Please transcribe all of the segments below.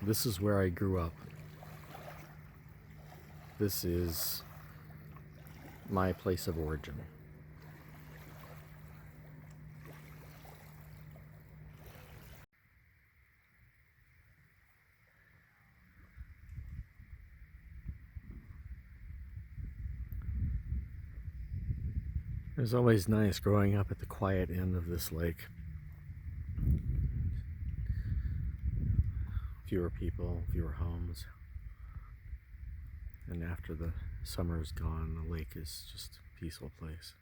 This is where I grew up. This is my place of origin. It was always nice growing up at the quiet end of this lake. Fewer people, fewer homes. And after the summer is gone, the lake is just a peaceful place.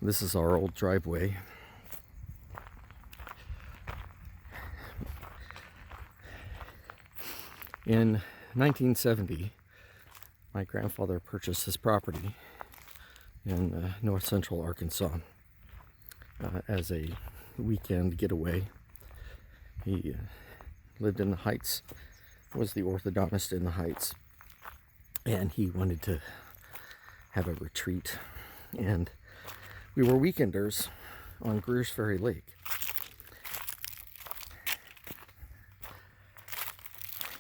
This is our old driveway. In 1970, my grandfather purchased this property in north central Arkansas as a weekend getaway. He lived in the Heights, was the orthodontist in the Heights, and he wanted to have a retreat. And we were weekenders on Greers Ferry Lake.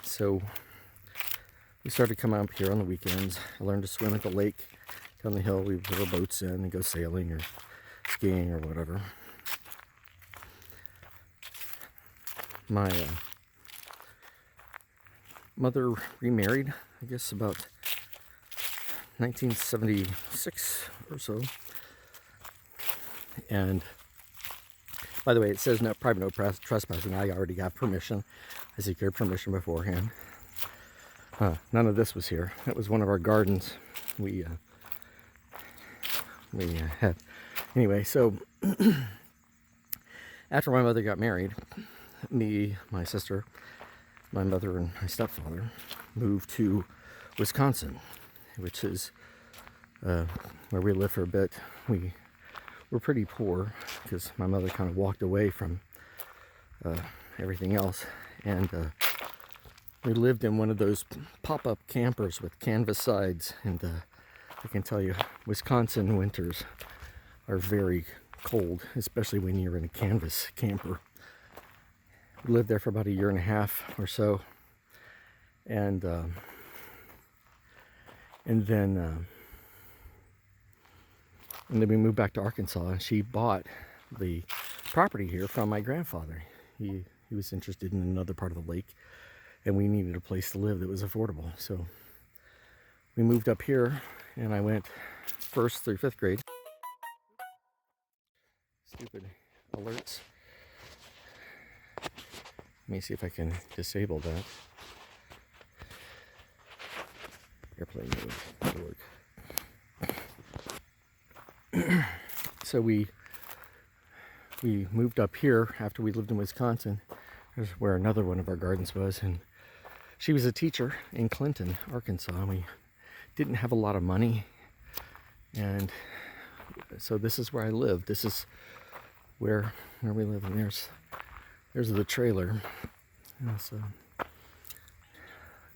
So we started coming up here on the weekends. I learned to swim at the lake. Down the hill, we would put our boats in and go sailing or skiing or whatever. My mother remarried, I guess, about 1976 or so. And by the way, it says no private, no trespassing. I already got permission. I secured permission beforehand. None of this was here. That was one of our gardens we had. Anyway, so after my mother got married, me, my sister, my mother, and my stepfather moved to Wisconsin, which is where we lived for a bit. We were pretty poor because my mother kind of walked away from everything else, and we lived in one of those pop-up campers with canvas sides. And I can tell you, Wisconsin winters are very cold, especially when you're in a canvas camper. We lived there for about a year and a half or so, and then we moved back to Arkansas, and she bought the property here from my grandfather. He was interested in another part of the lake, and we needed a place to live that was affordable. So we moved up here, and I went 1st through 5th grade. Stupid alerts. Let me see if I can disable that. Airplane mode. Work. So we moved up here after we lived in Wisconsin. There's where another one of our gardens was, and she was a teacher in Clinton, Arkansas. We didn't have a lot of money, and so this is where I lived. This is where we live, and there's the trailer. It's a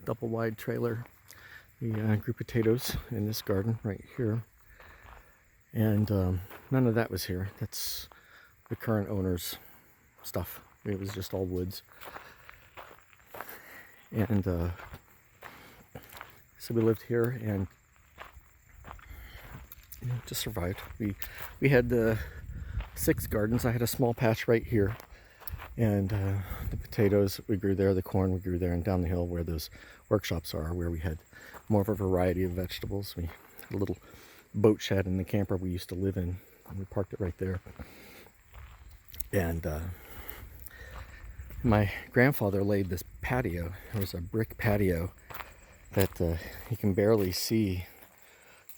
double wide trailer. We grew potatoes in this garden right here, and none of that was here. That's the current owner's stuff. It was just all woods. And so we lived here and just survived. We had 6 gardens. I had a small patch right here, and the potatoes we grew there, the corn we grew there, and down the hill where those workshops are, where we had more of a variety of vegetables. We had a little boat shed in the camper we used to live in, and we parked it right there. And my grandfather laid this patio. It was a brick patio that you can barely see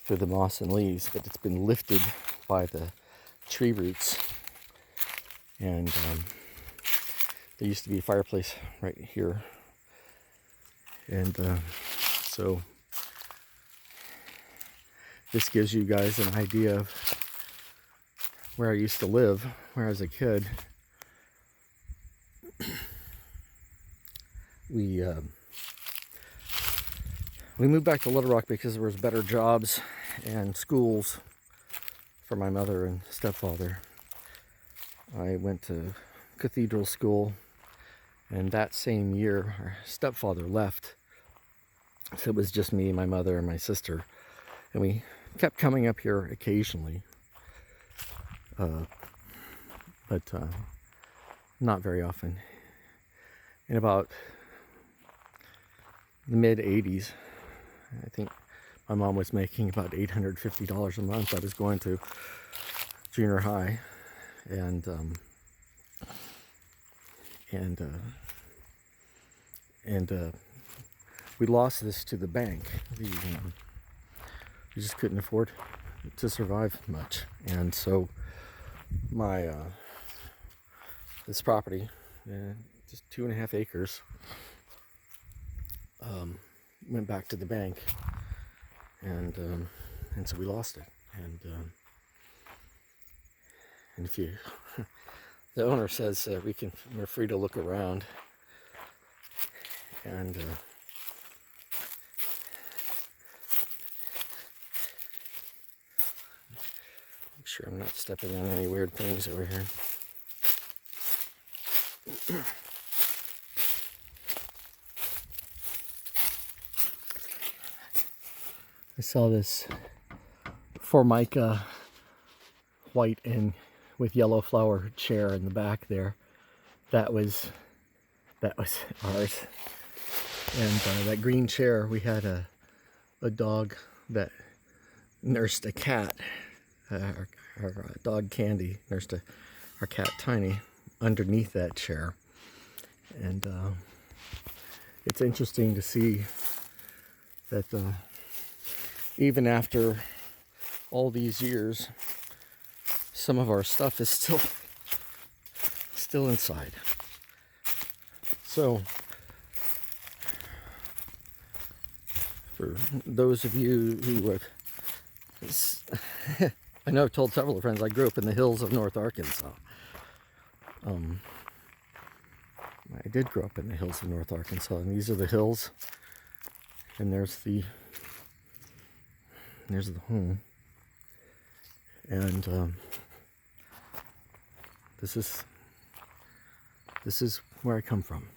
through the moss and leaves, but it's been lifted by the tree roots. And there used to be a fireplace right here. And so this gives you guys an idea of where I used to live, where I was a kid. We moved back to Little Rock because there was better jobs and schools for my mother and stepfather. I went to Cathedral School, and that same year our stepfather left. So it was just me, my mother, and my sister. And we kept coming up here occasionally. But not very often. In about the mid 80s, I think my mom was making about $850 a month. I was going to junior high, and we lost this to the bank. We just couldn't afford to survive much, and so my this property, just 2.5 acres, went back to the bank, and so we lost it. And if you, the owner says we're free to look around, and make sure I'm not stepping on any weird things over here. I saw this Formica white and with yellow flower chair in the back there. That was ours. And that green chair, we had a dog that nursed a cat. Our dog Candy nursed our cat Tiny underneath that chair. And it's interesting to see that even after all these years, some of our stuff is still inside. So for those of you who have, I know I've told several of friends I grew up in the hills of North Arkansas. I did grow up in the hills of North Arkansas, and these are the hills, and there's the home, and this is where I come from.